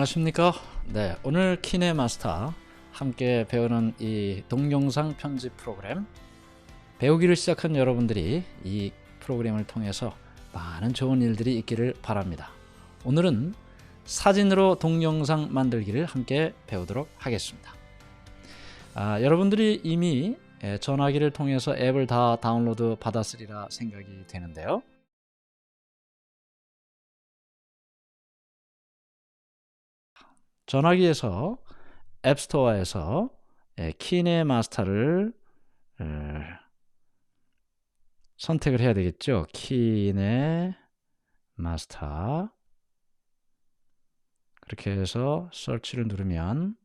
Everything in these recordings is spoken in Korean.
안녕하십니까. 네, 오늘 키네마스터 함께 배우는 이 동영상 편집 프로그램, 배우기를 시작한 여러분들이 이 프로그램을 통해서 많은 좋은 일들이 있기를 바랍니다. 오늘은 사진으로 동영상 만들기를 함께 배우도록 하겠습니다. 여러분들이 이미 전화기를 통해서 앱을 다 다운로드 받았으리라 생각이 되는데요. 전화기에서 앱스토어에서 키네마스터를 선택을 해야 되겠죠. 키네마스터, 그렇게 해서 서치를 누르면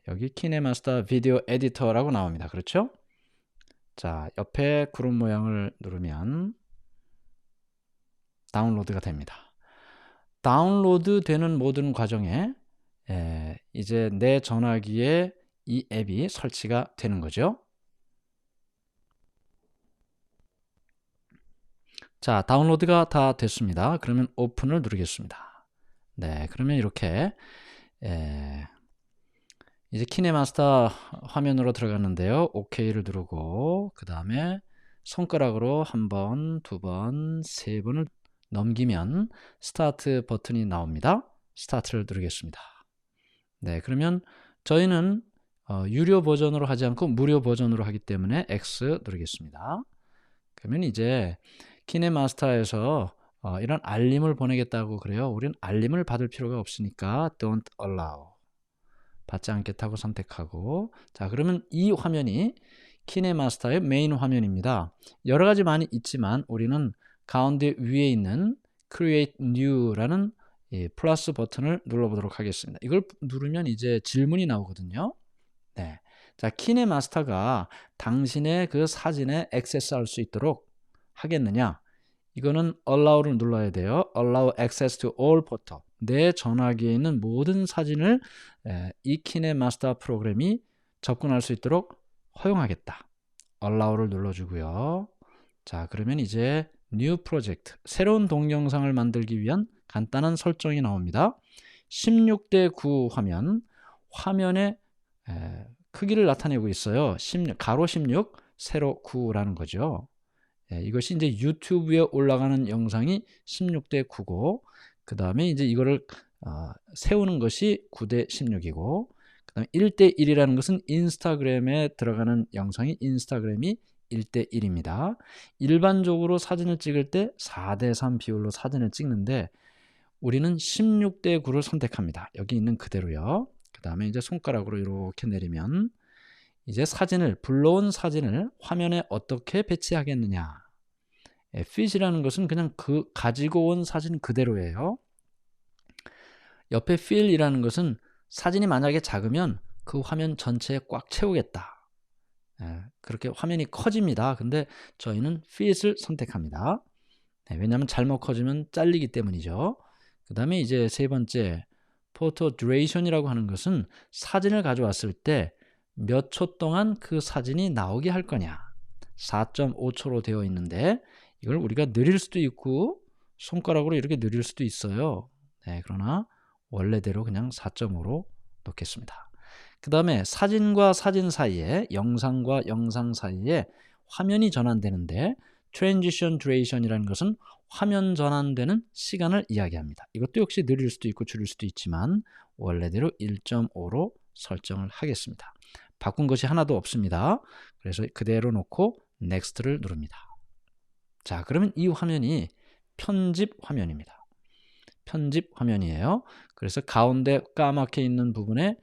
여기 키네마스터 비디오 에디터라고 나옵니다. 그렇죠? 자, 옆에 구름 모양을 누르면 다운로드가 됩니다. 다운로드 되는 모든 과정에 이제 내 전화기에 이 앱이 설치가 되는 거죠. 자, 다운로드가 다 됐습니다. 그러면 오픈을 누르겠습니다. 네, 그러면 이렇게 이제 키네마스터 화면으로 들어갔는데요. OK를 누르고 그 다음에 손가락으로 한 번, 두 번, 세 번을 넘기면 스타트 버튼이 나옵니다. 스타트를 누르겠습니다. 네, 그러면 저희는 유료 버전으로 하지 않고 무료 버전으로 하기 때문에 X 누르겠습니다. 그러면 이제 키네마스터에서 이런 알림을 보내겠다고 그래요. 우리는 알림을 받을 필요가 없으니까 Don't Allow, 받지 않겠다고 선택하고, 자, 그러면 이 화면이 키네마스터의 메인 화면입니다. 여러 가지 많이 있지만 우리는 가운데 위에 있는 Create New라는 플러스 버튼을 눌러보도록 하겠습니다. 이걸 누르면 이제 질문이 나오거든요. 네. 자, 키네마스터가 당신의 그 사진에 액세스할 수 있도록 하겠느냐? 이거는 Allow를 눌러야 돼요. Allow access to all photo. 내 전화기에 있는 모든 사진을 이 키네마스터 프로그램이 접근할 수 있도록 허용하겠다. Allow를 눌러주고요. 자, 그러면 이제 New Project, 새로운 동영상을 만들기 위한 간단한 설정이 나옵니다. 16:9 화면의 크기를 나타내고 있어요. 가로 16, 세로 9라는 거죠. 이것이 이제 유튜브에 올라가는 영상이 16:9고, 그 다음에 이제 이거를 세우는 것이 9:16이고, 그 다음에 1:1이라는 것은 인스타그램에 들어가는 영상이 인스타그램이 1:1입니다. 일반적으로 사진을 찍을 때 4:3 비율로 사진을 찍는데 우리는 16:9를 선택합니다. 여기 있는 그대로요. 그 다음에 이제 손가락으로 이렇게 내리면 이제 불러온 사진을 화면에 어떻게 배치하겠느냐. fit이라는 것은 그냥 가지고 온 사진 그대로예요. 옆에 fill이라는 것은 사진이 만약에 작으면 그 화면 전체에 꽉 채우겠다. 그렇게 화면이 커집니다. 근데 저희는 fit을 선택합니다. 왜냐하면 잘못 커지면 잘리기 때문이죠. 그 다음에 이제 세 번째, photo duration이라고 하는 것은 사진을 가져왔을 때 몇 초 동안 그 사진이 나오게 할 거냐. 4.5초로 되어 있는데 이걸 우리가 느릴 수도 있고 손가락으로 이렇게 느릴 수도 있어요. 그러나 원래대로 그냥 4.5로 놓겠습니다. 그 다음에 사진과 사진 사이에, 영상과 영상 사이에 화면이 전환되는데 Transition Duration이라는 것은 화면 전환되는 시간을 이야기합니다. 이것도 역시 느릴 수도 있고 줄일 수도 있지만 원래대로 1.5로 설정을 하겠습니다. 바꾼 것이 하나도 없습니다. 그래서 그대로 놓고 Next를 누릅니다. 자, 그러면 이 화면이 편집 화면입니다. 편집 화면이에요. 그래서 가운데 까맣게 있는 부분에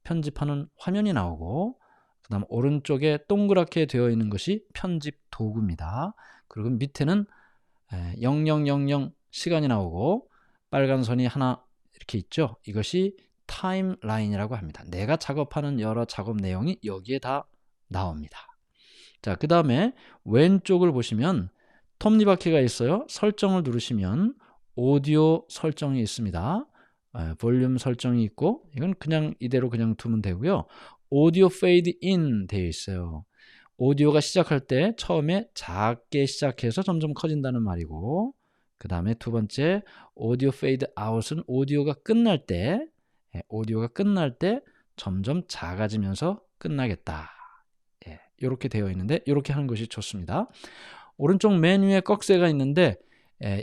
편집하는 화면이 나오고, 그 다음 오른쪽에 동그랗게 되어 있는 것이 편집 도구입니다. 그리고 밑에는 0000 시간이 나오고 빨간 선이 하나 이렇게 있죠. 이것이 타임라인이라고 합니다. 내가 작업하는 여러 작업 내용이 여기에 다 나옵니다. 자, 그 다음에 왼쪽을 보시면 톱니바퀴가 있어요. 설정을 누르시면 오디오 설정이 있습니다. 볼륨 설정이 있고, 이건 그냥 이대로 그냥 두면 되고요. 오디오 페이드 인 되어 있어요. 오디오가 시작할 때 처음에 작게 시작해서 점점 커진다는 말이고, 그 다음에 두 번째 오디오 페이드 아웃은 오디오가 끝날 때 점점 작아지면서 끝나겠다. 이렇게 되어 있는데 이렇게 하는 것이 좋습니다. 오른쪽 맨 위에 꺽쇠가 있는데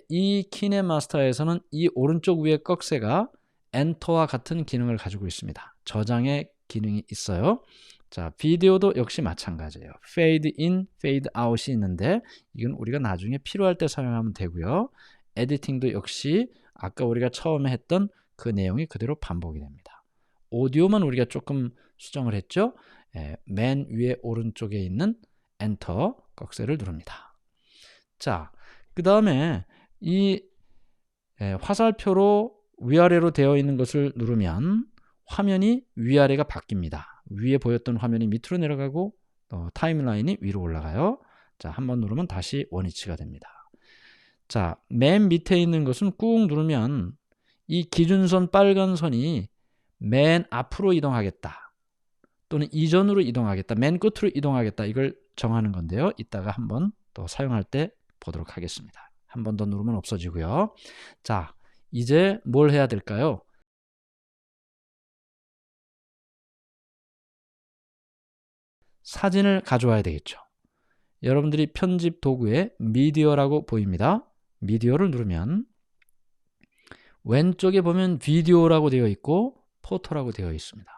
이 키네마스터에서는 이 오른쪽 위에 꺽쇠가 엔터와 같은 기능을 가지고 있습니다. 저장의 기능이 있어요. 자, 비디오도 역시 마찬가지예요. 페이드 인, 페이드 아웃이 있는데 이건 우리가 나중에 필요할 때 사용하면 되고요. 에디팅도 역시 아까 우리가 처음에 했던 그 내용이 그대로 반복이 됩니다. 오디오만 우리가 조금 수정을 했죠. 맨 위에 오른쪽에 있는 엔터 꺽쇠를 누릅니다. 자, 그 다음에 이 화살표로 위아래로 되어 있는 것을 누르면 화면이 위아래가 바뀝니다. 위에 보였던 화면이 밑으로 내려가고 타임라인이 위로 올라가요. 자, 한번 누르면 다시 원위치가 됩니다. 자, 맨 밑에 있는 것은 꾹 누르면 이 기준선 빨간 선이 맨 앞으로 이동하겠다 또는 이전으로 이동하겠다, 맨 끝으로 이동하겠다, 이걸 정하는 건데요. 이따가 한번 또 사용할 때 보도록 하겠습니다. 한 번 더 누르면 없어지고요. 자, 이제 뭘 해야 될까요? 사진을 가져와야 되겠죠. 여러분들이 편집 도구에 미디어라고 보입니다. 미디어를 누르면 왼쪽에 보면 비디오라고 되어 있고 포토라고 되어 있습니다.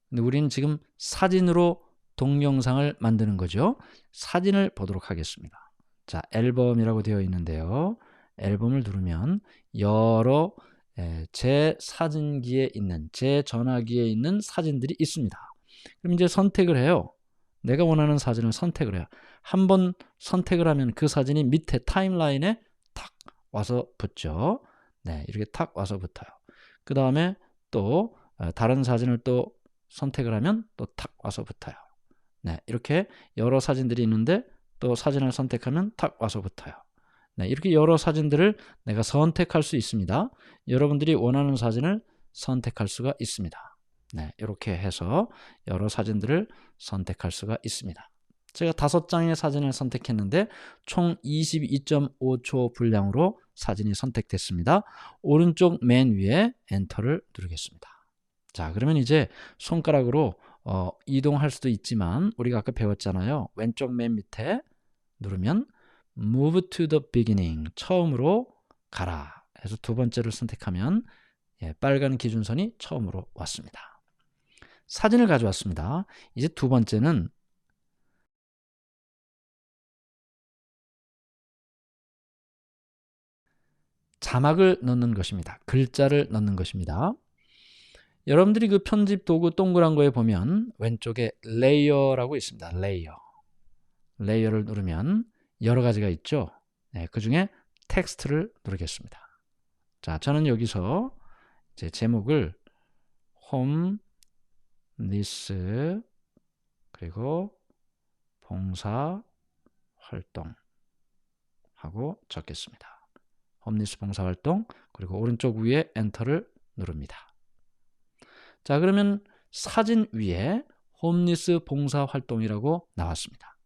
근데 우리는 지금 사진으로 동영상을 만드는 거죠. 사진을 보도록 하겠습니다. 자, 앨범이라고 되어 있는데요. 앨범을 누르면 여러 제 사진기에 있는, 제 전화기에 있는 사진들이 있습니다. 그럼 이제 선택을 해요. 내가 원하는 사진을 선택을 해요. 한번 선택을 하면 그 사진이 밑에 타임라인에 탁 와서 붙죠. 네, 이렇게 탁 와서 붙어요. 그 다음에 또 다른 사진을 또 선택을 하면 또 탁 와서 붙어요. 네, 이렇게 여러 사진들이 있는데 또 사진을 선택하면 탁 와서 붙어요. 네, 이렇게 여러 사진들을 내가 선택할 수 있습니다. 여러분들이 원하는 사진을 선택할 수가 있습니다. 네, 이렇게 해서 여러 사진들을 선택할 수가 있습니다. 제가 5장의 사진을 선택했는데 총 22.5초 분량으로 사진이 선택됐습니다. 오른쪽 맨 위에 엔터를 누르겠습니다. 자, 그러면 이제 손가락으로 이동할 수도 있지만 우리가 아까 배웠잖아요. 왼쪽 맨 밑에 누르면 Move to the beginning, 처음으로 가라 해서 두 번째를 선택하면 빨간 기준선이 처음으로 왔습니다. 사진을 가져왔습니다. 이제 두 번째는 자막을 넣는 것입니다. 글자를 넣는 것입니다. 여러분들이 그 편집 도구 동그란 거에 보면 왼쪽에 레이어라고 있습니다. 레이어를 누르면 여러 가지가 있죠. 네, 그 중에 텍스트를 누르겠습니다. 자, 저는 여기서 제 제목을 홈 리스 그리고 봉사 활동 하고 적겠습니다. 홈리스 봉사 활동, 그리고 오른쪽 위에 엔터를 누릅니다. 자, 그러면 사진 위에 홈리스 봉사 활동이라고 나왔습니다.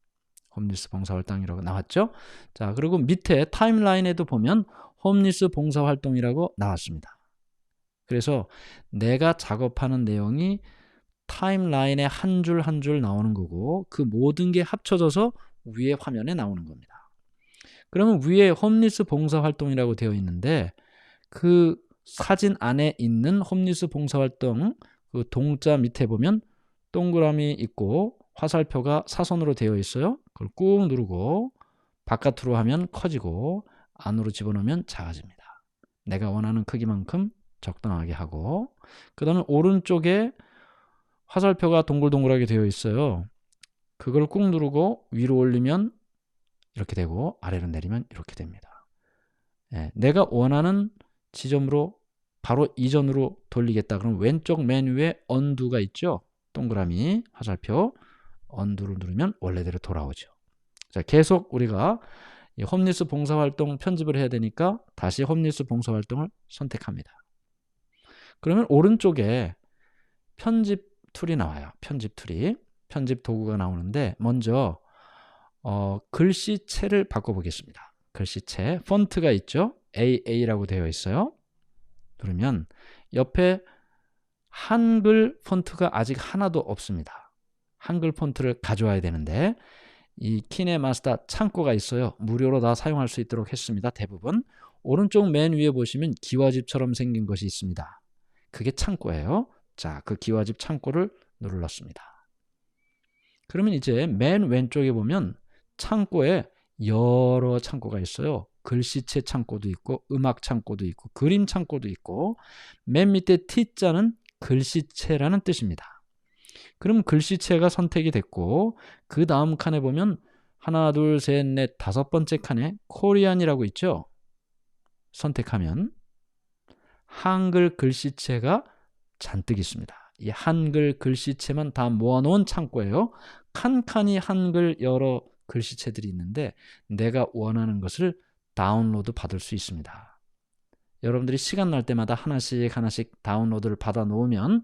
홈리스 봉사 활동이라고 나왔죠? 자, 그리고 밑에 타임라인에도 보면 홈리스 봉사 활동이라고 나왔습니다. 그래서 내가 작업하는 내용이 타임라인에 한 줄 한 줄 나오는 거고 그 모든 게 합쳐져서 위에 화면에 나오는 겁니다. 그러면 위에 홈리스 봉사활동이라고 되어 있는데 그 사진 안에 있는 홈리스 봉사활동 그 동자 밑에 보면 동그라미 있고 화살표가 사선으로 되어 있어요. 그걸 꾹 누르고 바깥으로 하면 커지고 안으로 집어넣으면 작아집니다. 내가 원하는 크기만큼 적당하게 하고, 그 다음에 오른쪽에 화살표가 동글동글하게 되어 있어요. 그걸 꾹 누르고 위로 올리면 이렇게 되고 아래로 내리면 이렇게 됩니다. 내가 원하는 지점으로 바로 이전으로 돌리겠다. 그럼 왼쪽 맨 위에 언두가 있죠. 동그라미 화살표 언두를 누르면 원래대로 돌아오죠. 자, 계속 우리가 이 홈리스 봉사활동 편집을 해야 되니까 다시 홈리스 봉사활동을 선택합니다. 그러면 오른쪽에 편집 툴이 나와요. 편집 툴이, 편집 도구가 나오는데 먼저 글씨체를 바꿔보겠습니다. 글씨체 폰트가 있죠. AA라고 되어 있어요. 누르면 옆에 한글 폰트가 아직 하나도 없습니다. 한글 폰트를 가져와야 되는데 이 키네마스터 창고가 있어요. 무료로 다 사용할 수 있도록 했습니다. 대부분. 오른쪽 맨 위에 보시면 기와집처럼 생긴 것이 있습니다. 그게 창고예요. 자, 그 기와집 창고를 눌렀습니다. 그러면 이제 맨 왼쪽에 보면 창고에 여러 창고가 있어요. 글씨체 창고도 있고 음악 창고도 있고 그림 창고도 있고 맨 밑에 T자는 글씨체라는 뜻입니다. 그럼 글씨체가 선택이 됐고 그 다음 칸에 보면 하나, 둘, 셋, 넷, 다섯 번째 칸에 코리안이라고 있죠. 선택하면 한글 글씨체가 잔뜩 있습니다. 이 한글 글씨체만 다 모아놓은 창고예요. 칸칸이 한글 여러 글씨체들이 있는데 내가 원하는 것을 다운로드 받을 수 있습니다. 여러분들이 시간 날 때마다 하나씩 다운로드를 받아 놓으면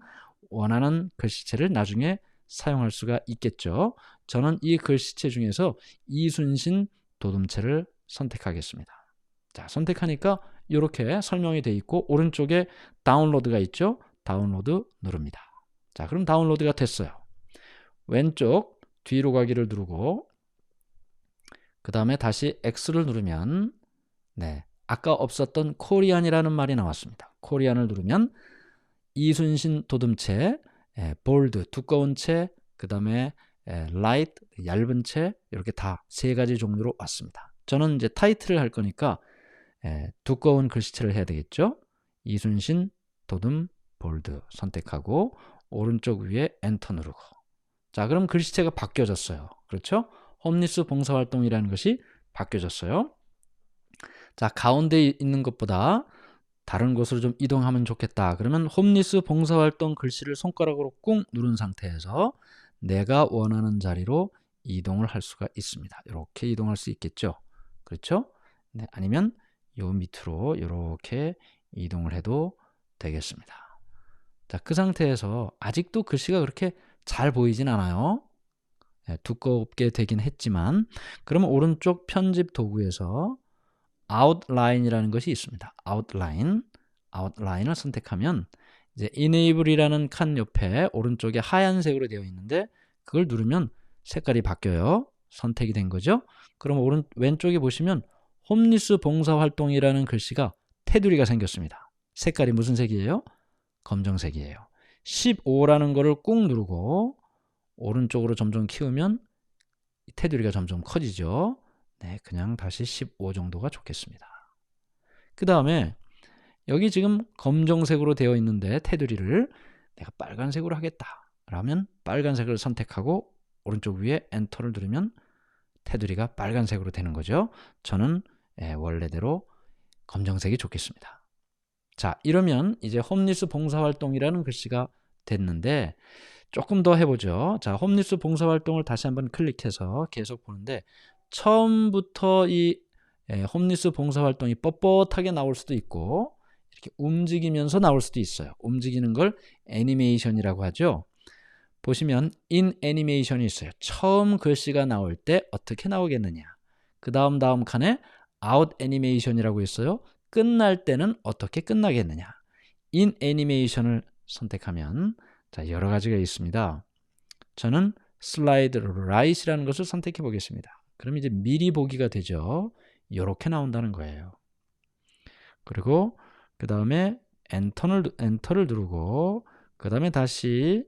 원하는 글씨체를 나중에 사용할 수가 있겠죠. 저는 이 글씨체 중에서 이순신 도둠체를 선택하겠습니다. 자, 선택하니까 이렇게 설명이 되어 있고 오른쪽에 다운로드가 있죠. 다운로드 누릅니다. 자, 그럼 다운로드가 됐어요. 왼쪽 뒤로 가기를 누르고 그 다음에 다시 X를 누르면 아까 없었던 코리안이라는 말이 나왔습니다. 코리안을 누르면 이순신 도둠체, 볼드 두꺼운 채, 그 다음에 라이트 얇은 채 이렇게 다 세 가지 종류로 왔습니다. 저는 이제 타이틀을 할 거니까 두꺼운 글씨체를 해야 되겠죠. 이순신 도둠 볼드 선택하고 오른쪽 위에 엔터 누르고 자, 그럼 글씨체가 바뀌어졌어요. 그렇죠? 홈리스 봉사활동이라는 것이 바뀌어졌어요. 자, 가운데 있는 것보다 다른 곳으로 좀 이동하면 좋겠다. 그러면 홈리스 봉사활동 글씨를 손가락으로 꾹 누른 상태에서 내가 원하는 자리로 이동을 할 수가 있습니다. 이렇게 이동할 수 있겠죠. 그렇죠? 네, 아니면 요 밑으로 이렇게 이동을 해도 되겠습니다. 자, 그 상태에서 아직도 글씨가 그렇게 잘 보이진 않아요. 두껍게 되긴 했지만 그러면 오른쪽 편집 도구에서 아웃라인이라는 것이 있습니다. 아웃라인을 선택하면 이제 enable이라는 칸 옆에 오른쪽에 하얀색으로 되어 있는데 그걸 누르면 색깔이 바뀌어요. 선택이 된 거죠. 그럼 왼쪽에 보시면 홈리스 봉사활동이라는 글씨가 테두리가 생겼습니다. 색깔이 무슨 색이에요? 검정색이에요. 15라는 거를 꾹 누르고 오른쪽으로 점점 키우면 테두리가 점점 커지죠. 네, 그냥 다시 15 정도가 좋겠습니다. 그 다음에 여기 지금 검정색으로 되어 있는데 테두리를 내가 빨간색으로 하겠다 라면 빨간색을 선택하고 오른쪽 위에 엔터를 누르면 테두리가 빨간색으로 되는 거죠. 저는 원래대로 검정색이 좋겠습니다. 자, 이러면 이제 홈리스 봉사활동이라는 글씨가 됐는데 조금 더 해보죠. 자, 홈리스 봉사활동을 다시 한번 클릭해서 계속 보는데 처음부터 이 홈리스 봉사활동이 뻣뻣하게 나올 수도 있고 이렇게 움직이면서 나올 수도 있어요. 움직이는 걸 애니메이션이라고 하죠. 보시면 in 애니메이션이 있어요. 처음 글씨가 나올 때 어떻게 나오겠느냐. 그 다음 칸에 out 애니메이션이라고 있어요. 끝날 때는 어떻게 끝나겠느냐. in 애니메이션을 선택하면 자, 여러 가지가 있습니다. 저는 슬라이드 라이트라는 것을 선택해 보겠습니다. 그럼 이제 미리 보기가 되죠. 이렇게 나온다는 거예요. 그리고 그 다음에 엔터를 누르고 그 다음에 다시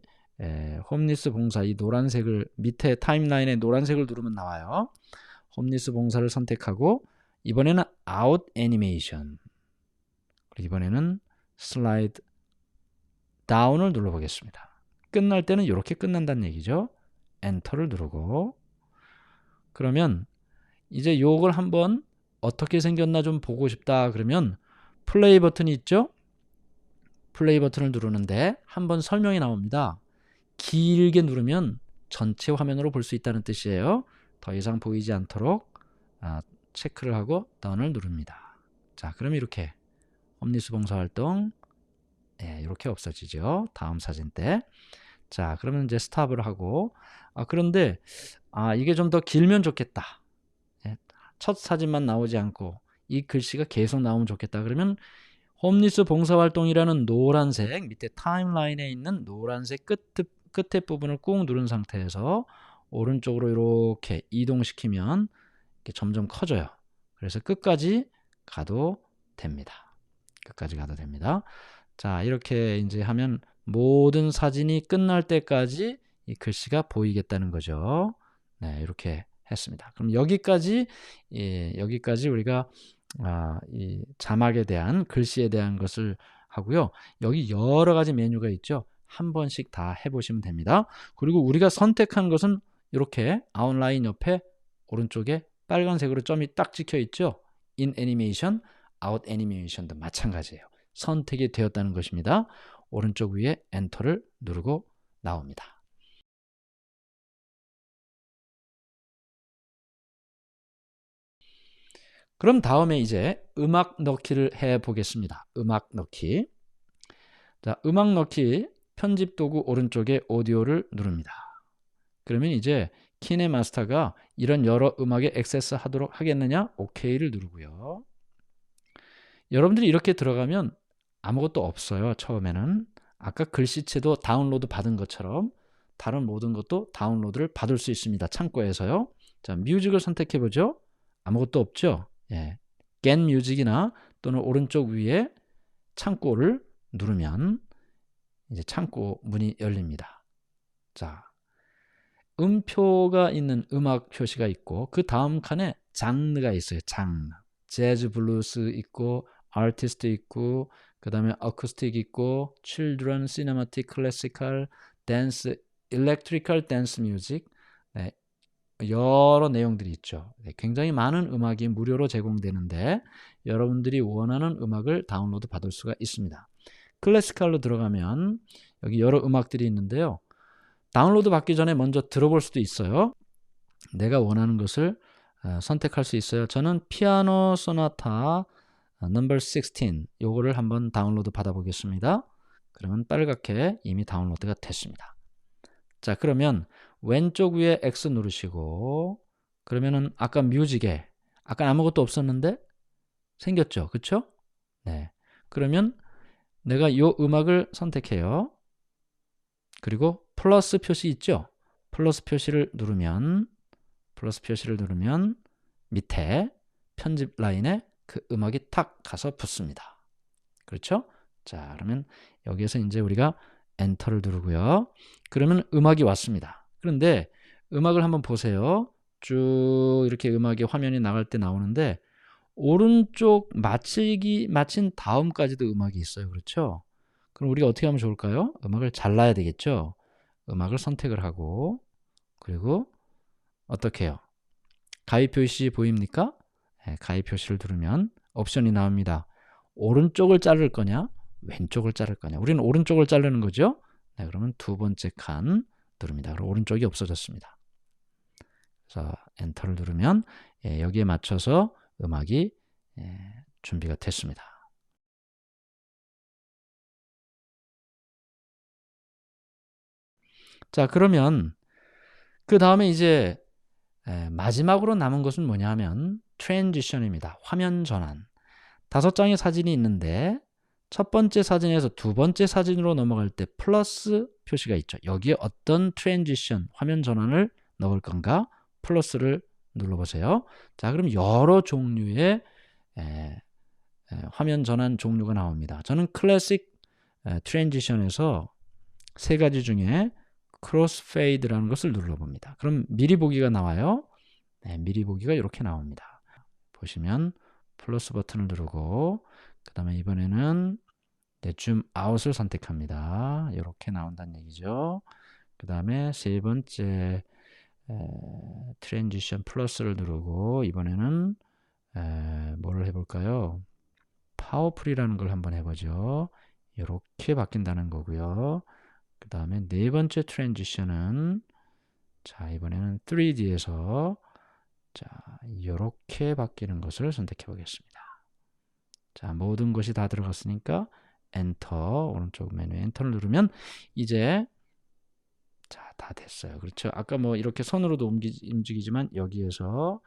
홈리스 봉사 이 노란색을 밑에 타임라인에 노란색을 누르면 나와요. 홈리스 봉사를 선택하고 이번에는 아웃 애니메이션 이번에는 슬라이드 다운을 눌러보겠습니다. 끝날 때는 이렇게 끝난다는 얘기죠. 엔터를 누르고 그러면 이제 요걸 한번 어떻게 생겼나 좀 보고 싶다 그러면 플레이 버튼이 있죠. 플레이 버튼을 누르는데 한번 설명이 나옵니다. 길게 누르면 전체 화면으로 볼 수 있다는 뜻이에요. 더 이상 보이지 않도록 체크를 하고 던을 누릅니다. 자, 그럼 이렇게 홈리스 봉사활동 이렇게 없어지죠. 다음 사진 때. 자, 그러면 이제 스탑을 하고 그런데 이게 좀 더 길면 좋겠다. 첫 사진만 나오지 않고 이 글씨가 계속 나오면 좋겠다. 그러면 홈리스 봉사활동이라는 노란색 밑에 타임라인에 있는 노란색 끝에 부분을 꾹 누른 상태에서 오른쪽으로 이렇게 이동시키면 이렇게 점점 커져요. 그래서 끝까지 가도 됩니다. 끝까지 가도 됩니다. 자, 이렇게 이제 하면 모든 사진이 끝날 때까지 이 글씨가 보이겠다는 거죠. 네, 이렇게 했습니다. 그럼 여기까지 우리가 이 자막에 대한 글씨에 대한 것을 하고요. 여기 여러 가지 메뉴가 있죠. 한 번씩 다 해보시면 됩니다. 그리고 우리가 선택한 것은 이렇게 아웃라인 옆에 오른쪽에 빨간색으로 점이 딱 찍혀 있죠. In Animation, Out Animation도 마찬가지예요. 선택이 되었다는 것입니다. 오른쪽 위에 엔터를 누르고 나옵니다. 그럼 다음에 이제 음악 넣기를 해 보겠습니다. 음악 넣기. 자, 음악 넣기 편집 도구 오른쪽에 오디오를 누릅니다. 그러면 이제 키네마스터가 이런 여러 음악에 액세스 하도록 하겠느냐? OK를 누르고요. 여러분들이 이렇게 들어가면 아무것도 없어요. 처음에는. 아까 글씨체도 다운로드 받은 것처럼 다른 모든 것도 다운로드를 받을 수 있습니다. 창고에서요. 자, 뮤직을 선택해 보죠. 아무것도 없죠. 예. Get 뮤직이나 또는 오른쪽 위에 창고를 누르면 이제 창고 문이 열립니다. 자, 음표가 있는 음악 표시가 있고 그 다음 칸에 장르가 있어요. 장르. 재즈 블루스 있고 아티스트 있고 그 다음에 어쿠스틱 있고 칠드런, 시네마틱, 클래시컬, 댄스, 일렉트리컬 댄스 뮤직 네, 여러 내용들이 있죠. 네, 굉장히 많은 음악이 무료로 제공되는데 여러분들이 원하는 음악을 다운로드 받을 수가 있습니다. 클래시컬로 들어가면 여기 여러 음악들이 있는데요. 다운로드 받기 전에 먼저 들어볼 수도 있어요. 내가 원하는 것을 선택할 수 있어요. 저는 피아노 소나타 넘버 16 요거를 한번 다운로드 받아 보겠습니다. 그러면 빨갛게 이미 다운로드가 됐습니다. 자, 그러면 왼쪽 위에 X 누르시고 그러면은 아까 뮤직에 아까 아무것도 없었는데 생겼죠. 그쵸? 네. 그러면 내가 요 음악을 선택해요. 그리고 플러스 표시 있죠? 플러스 표시를 누르면 밑에 편집 라인에 그 음악이 탁 가서 붙습니다. 그렇죠? 자, 그러면 여기에서 이제 우리가 엔터를 누르고요. 그러면 음악이 왔습니다. 그런데 음악을 한번 보세요. 쭉 이렇게 음악이 화면이 나갈 때 나오는데 오른쪽 마친 다음까지도 음악이 있어요. 그렇죠? 그럼 우리가 어떻게 하면 좋을까요? 음악을 잘라야 되겠죠? 음악을 선택을 하고 그리고 어떻게 해요? 가위 표시 보입니까? 네, 가위 표시를 누르면 옵션이 나옵니다. 오른쪽을 자를 거냐? 왼쪽을 자를 거냐? 우리는 오른쪽을 자르는 거죠? 네, 그러면 두 번째 칸 누릅니다. 그럼 오른쪽이 없어졌습니다. 그래서 엔터를 누르면 여기에 맞춰서 음악이 준비가 됐습니다. 자, 그러면 그 다음에 이제 마지막으로 남은 것은 뭐냐 하면 트랜지션입니다. 화면 전환. 5장의 사진이 있는데 첫 번째 사진에서 두 번째 사진으로 넘어갈 때 플러스 표시가 있죠. 여기에 어떤 트랜지션, 화면 전환을 넣을 건가? 플러스를 눌러보세요. 자, 그럼 여러 종류의 화면 전환 종류가 나옵니다. 저는 클래식 트랜지션에서 세 가지 중에 크로스 페이드라는 것을 눌러봅니다. 그럼 미리 보기가 나와요. 네, 미리 보기가 이렇게 나옵니다. 보시면 플러스 버튼을 누르고 그 다음에 이번에는 줌 아웃을 선택합니다. 이렇게 나온다는 얘기죠. 그 다음에 세 번째 트랜지션 플러스를 누르고 이번에는 뭐를 해볼까요? 파워풀이라는 걸 한번 해보죠. 이렇게 바뀐다는 거고요. 그 다음에 네 번째 트랜지션은 자, 이번에는 3D에서 자, 이렇게 바뀌는 것을 선택해 보겠습니다. 자, 모든 것이 다 들어갔으니까 엔터, 오른쪽 메뉴 엔터를 누르면 이제 자, 다 됐어요. 그렇죠? 아까 뭐 이렇게 손으로도 움직이지만 여기에서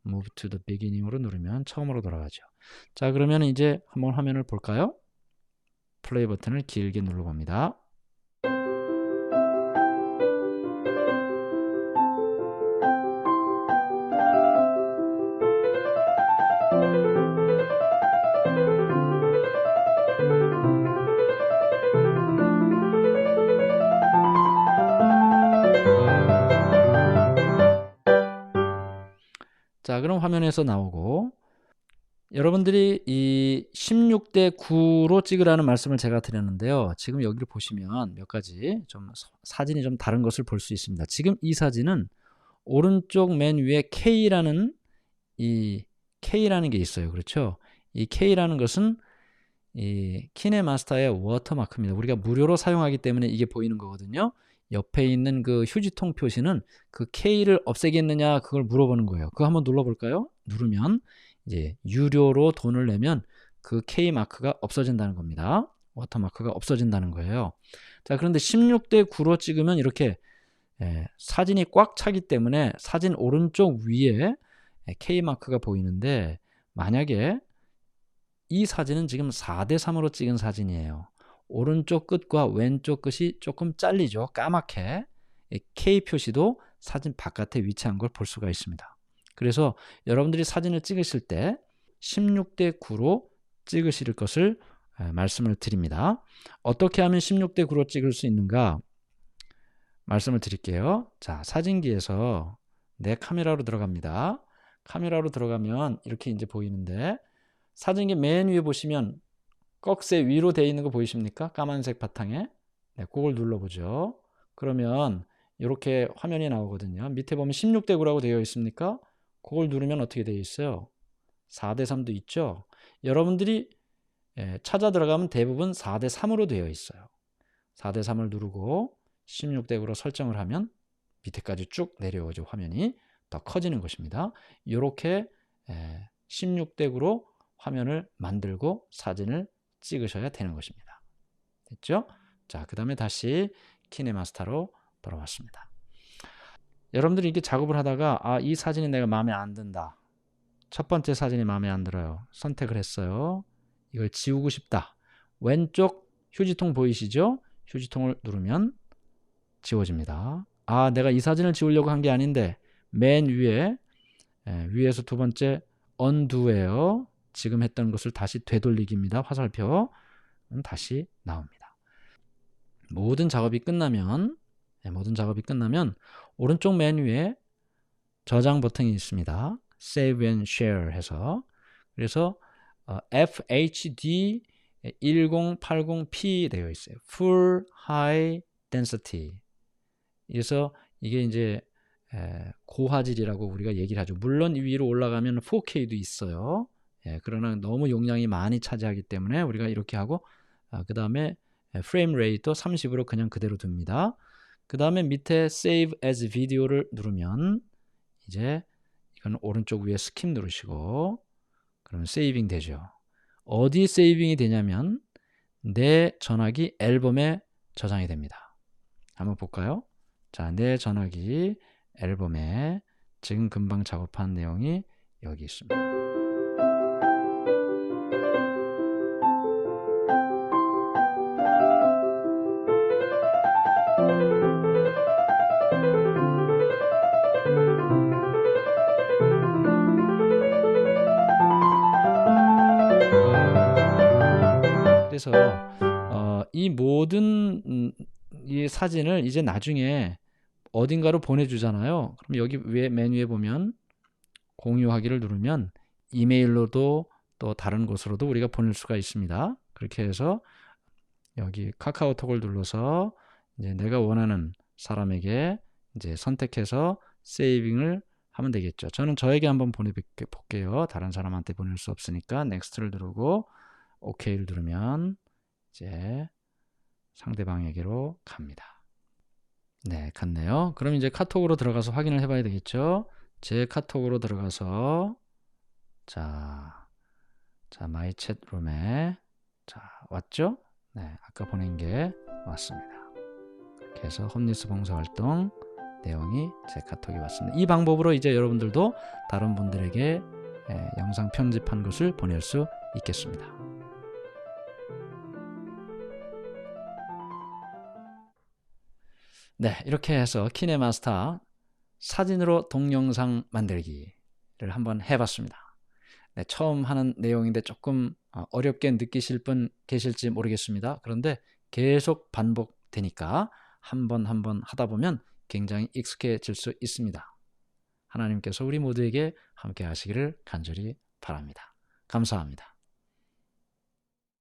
Move to the beginning으로 누르면 처음으로 돌아가죠. 자, 그러면 이제 한번 화면을 볼까요? 플레이 버튼을 길게 눌러봅니다. 자, 그럼 화면에서 나오고, 여러분들이 이 16대 9로 찍으라는 말씀을 제가 드렸는데요. 지금 여기를 보시면 몇 가지 좀 사진이 좀 다른 것을 볼 수 있습니다. 지금 이 사진은 오른쪽 맨 위에 K라는 게 있어요. 그렇죠? 이 K라는 것은 이 키네마스터의 워터마크입니다. 우리가 무료로 사용하기 때문에 이게 보이는 거거든요. 옆에 있는 그 휴지통 표시는 그 K를 없애겠느냐 그걸 물어보는 거예요. 그거 한번 눌러볼까요? 누르면 이제 유료로 돈을 내면 그 K 마크가 없어진다는 겁니다. 워터마크가 없어진다는 거예요. 자, 그런데 16대 9로 찍으면 이렇게 사진이 꽉 차기 때문에 사진 오른쪽 위에 K 마크가 보이는데, 만약에 이 사진은 지금 4대 3으로 찍은 사진이에요. 오른쪽 끝과 왼쪽 끝이 조금 잘리죠. 까맣게. K 표시도 사진 바깥에 위치한 걸 볼 수가 있습니다. 그래서 여러분들이 사진을 찍으실 때 16대 9로 찍으실 것을 말씀을 드립니다. 어떻게 하면 16대 9로 찍을 수 있는가 말씀을 드릴게요. 자, 사진기에서 내 카메라로 들어갑니다. 카메라로 들어가면 이렇게 이제 보이는데, 사진기 맨 위에 보시면 꺽쇠 위로 되어 있는 거 보이십니까? 까만색 바탕에. 네, 그걸 눌러보죠. 그러면 이렇게 화면이 나오거든요. 밑에 보면 16대 9라고 되어 있습니까? 그걸 누르면 어떻게 되어 있어요? 4대 3도 있죠. 여러분들이 찾아 들어가면 대부분 4대 3으로 되어 있어요. 4대 3을 누르고 16대 9로 설정을 하면 밑에까지 쭉 내려오죠. 화면이 더 커지는 것입니다. 이렇게 16대 9로 화면을 만들고 사진을 찍으셔야 되는 것입니다. 됐죠? 자, 그 다음에 다시 키네마스터로 돌아왔습니다. 여러분들이 이렇게 작업을 하다가 이 사진이 내가 마음에 안 든다. 첫 번째 사진이 마음에 안 들어요. 선택을 했어요. 이걸 지우고 싶다. 왼쪽 휴지통 보이시죠? 휴지통을 누르면 지워집니다. 내가 이 사진을 지우려고 한 게 아닌데, 맨 위에 위에서 두 번째 undo예요. 지금 했던 것을 다시 되돌리기입니다. 화살표. 다시 나옵니다. 모든 작업이 끝나면 오른쪽 맨 위에 저장 버튼이 있습니다. Save and Share 해서, 그래서 FHD 1080p 되어 있어요. Full High Density. 그래서 이게 이제 고화질이라고 우리가 얘기를 하죠. 물론 위로 올라가면 4K도 있어요. 그러나 너무 용량이 많이 차지하기 때문에 우리가 이렇게 하고, 그 다음에 프레임 레이트도 30으로 그냥 그대로 둡니다. 그 다음에 밑에 Save as Video를 누르면 이제 이건 오른쪽 위에 스킵 누르시고, 그러면 세이빙 되죠. 어디 세이빙이 되냐면 내 전화기 앨범에 저장이 됩니다. 한번 볼까요? 자, 내 전화기 앨범에 지금 금방 작업한 내용이 여기 있습니다. 그래서 이 모든 이 사진을 이제 나중에 어딘가로 보내주잖아요. 그럼 여기 맨 위에 보면 공유하기를 누르면 이메일로도 또 다른 곳으로도 우리가 보낼 수가 있습니다. 그렇게 해서 여기 카카오톡을 눌러서 이제 내가 원하는 사람에게 이제 선택해서 세이빙을 하면 되겠죠. 저는 저에게 한번 보내볼게요. 다른 사람한테 보낼 수 없으니까 넥스트를 누르고 OK를 누르면 이제 상대방에게로 갑니다. 네, 갔네요. 그럼 이제 카톡으로 들어가서 확인을 해봐야 되겠죠. 제 카톡으로 들어가서 자 마이 챗룸에 왔죠? 네, 아까 보낸 게 왔습니다. 그렇게 해서 홈리스 봉사활동 내용이 제 카톡에 왔습니다. 이 방법으로 이제 여러분들도 다른 분들에게 영상 편집한 것을 보낼 수 있겠습니다. 네, 이렇게 해서 키네마스터 사진으로 동영상 만들기를 한번 해봤습니다. 네, 처음 하는 내용인데 조금 어렵게 느끼실 분 계실지 모르겠습니다. 그런데 계속 반복되니까 한 번 한 번 하다 보면 굉장히 익숙해질 수 있습니다. 하나님께서 우리 모두에게 함께 하시기를 간절히 바랍니다. 감사합니다.